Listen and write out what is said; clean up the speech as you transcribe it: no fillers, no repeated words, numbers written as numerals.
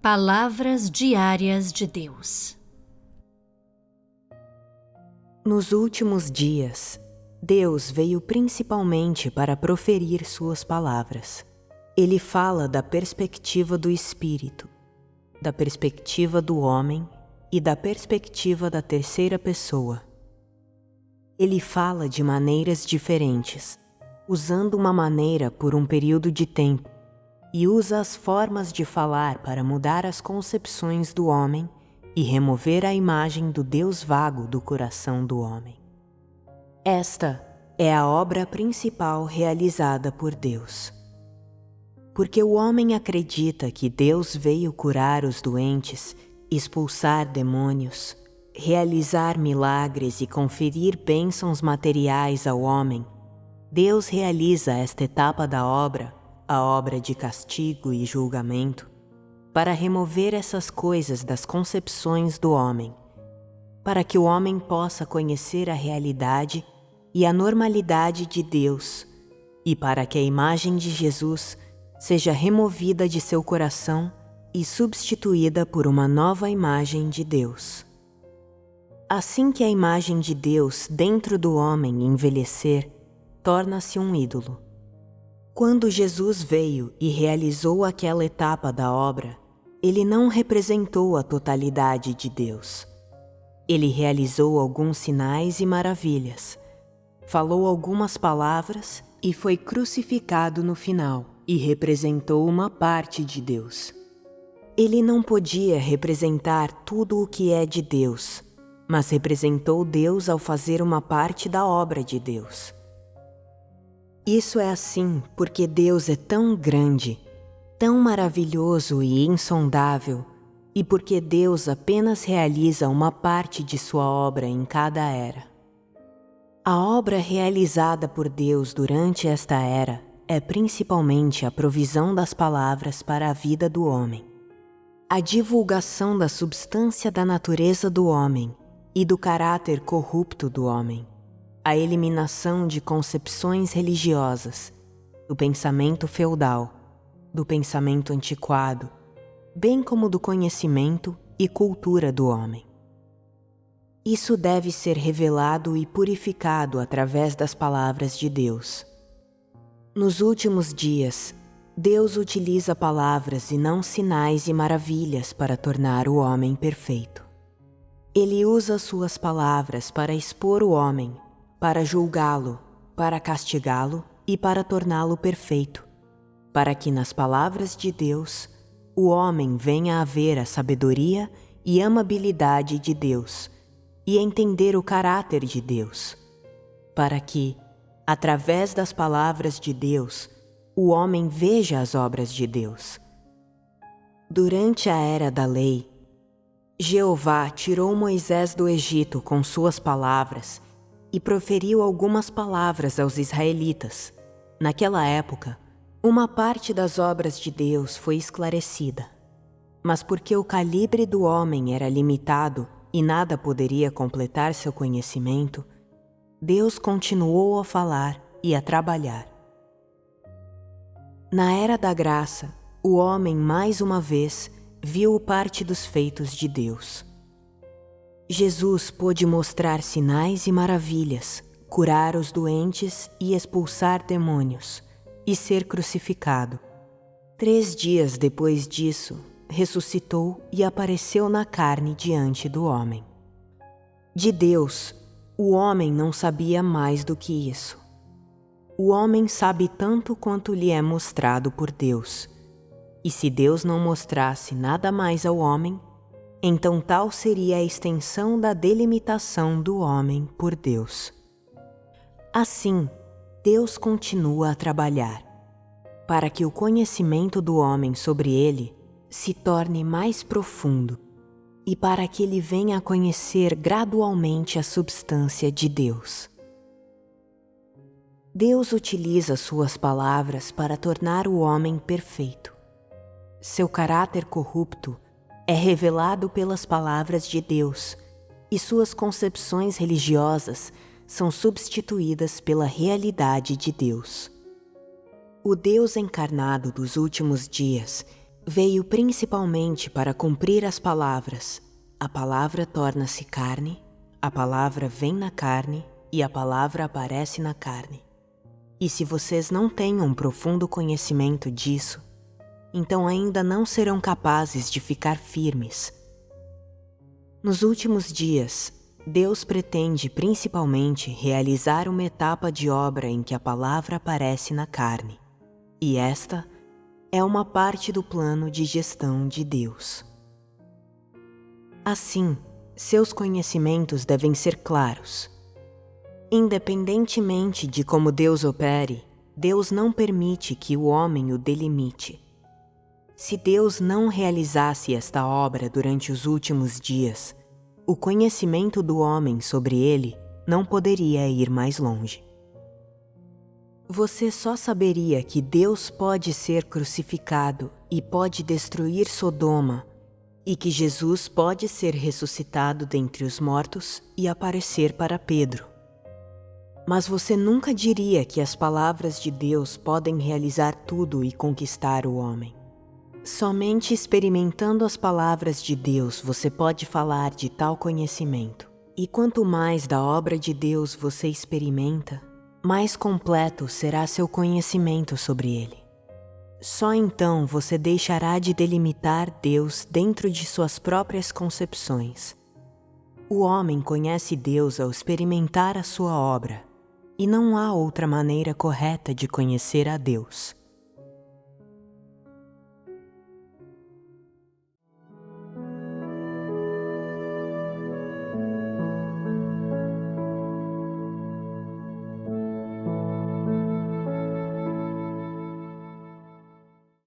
Palavras diárias de Deus. Nos últimos dias, Deus veio principalmente para proferir suas palavras. Ele fala da perspectiva do Espírito, da perspectiva do homem e da perspectiva da terceira pessoa. Ele fala de maneiras diferentes, usando uma maneira por um período de tempo, e usa as formas de falar para mudar as concepções do homem e remover a imagem do Deus vago do coração do homem. Esta é a obra principal realizada por Deus. Porque o homem acredita que Deus veio curar os doentes, expulsar demônios, realizar milagres e conferir bênçãos materiais ao homem, Deus realiza esta etapa da obra, a obra de castigo e julgamento, para remover essas coisas das concepções do homem, para que o homem possa conhecer a realidade e a normalidade de Deus, e para que a imagem de Jesus seja removida de seu coração e substituída por uma nova imagem de Deus. Assim que a imagem de Deus dentro do homem envelhecer, torna-se um ídolo. Quando Jesus veio e realizou aquela etapa da obra, ele não representou a totalidade de Deus. Ele realizou alguns sinais e maravilhas, falou algumas palavras e foi crucificado no final e representou uma parte de Deus. Ele não podia representar tudo o que é de Deus, mas representou Deus ao fazer uma parte da obra de Deus. Isso é assim porque Deus é tão grande, tão maravilhoso e insondável, e porque Deus apenas realiza uma parte de sua obra em cada era. A obra realizada por Deus durante esta era é principalmente a provisão das palavras para a vida do homem, a divulgação da substância da natureza do homem e do caráter corrupto do homem, a eliminação de concepções religiosas, do pensamento feudal, do pensamento antiquado, bem como do conhecimento e cultura do homem. Isso deve ser revelado e purificado através das palavras de Deus. Nos últimos dias, Deus utiliza palavras e não sinais e maravilhas para tornar o homem perfeito. Ele usa suas palavras para expor o homem, para julgá-lo, para castigá-lo e para torná-lo perfeito, para que nas palavras de Deus, o homem venha a ver a sabedoria e amabilidade de Deus e entender o caráter de Deus, para que, através das palavras de Deus, o homem veja as obras de Deus. Durante a era da lei, Jeová tirou Moisés do Egito com suas palavras e proferiu algumas palavras aos israelitas. Naquela época, uma parte das obras de Deus foi esclarecida, mas porque o calibre do homem era limitado e nada poderia completar seu conhecimento, Deus continuou a falar e a trabalhar. Na era da graça, o homem mais uma vez viu parte dos feitos de Deus. Jesus pôde mostrar sinais e maravilhas, curar os doentes e expulsar demônios, e ser crucificado. 3 dias depois disso, ressuscitou e apareceu na carne diante do homem. De Deus, o homem não sabia mais do que isso. O homem sabe tanto quanto lhe é mostrado por Deus. E se Deus não mostrasse nada mais ao homem, então tal seria a extensão da delimitação do homem por Deus. Assim, Deus continua a trabalhar, para que o conhecimento do homem sobre ele se torne mais profundo e para que ele venha a conhecer gradualmente a substância de Deus. Deus utiliza suas palavras para tornar o homem perfeito. Seu caráter corrupto é revelado pelas palavras de Deus e suas concepções religiosas são substituídas pela realidade de Deus. O Deus encarnado dos últimos dias veio principalmente para cumprir as palavras: a palavra torna-se carne, a palavra vem na carne e a palavra aparece na carne. E se vocês não têm um profundo conhecimento disso, então ainda não serão capazes de ficar firmes. Nos últimos dias, Deus pretende principalmente realizar uma etapa de obra em que a palavra aparece na carne, e esta é uma parte do plano de gestão de Deus. Assim, seus conhecimentos devem ser claros. Independentemente de como Deus opere, Deus não permite que o homem o delimite. Se Deus não realizasse esta obra durante os últimos dias, o conhecimento do homem sobre ele não poderia ir mais longe. Você só saberia que Deus pode ser crucificado e pode destruir Sodoma, e que Jesus pode ser ressuscitado dentre os mortos e aparecer para Pedro. Mas você nunca diria que as palavras de Deus podem realizar tudo e conquistar o homem. Somente experimentando as palavras de Deus você pode falar de tal conhecimento. E quanto mais da obra de Deus você experimenta, mais completo será seu conhecimento sobre ele. Só então você deixará de delimitar Deus dentro de suas próprias concepções. O homem conhece Deus ao experimentar a sua obra, e não há outra maneira correta de conhecer a Deus.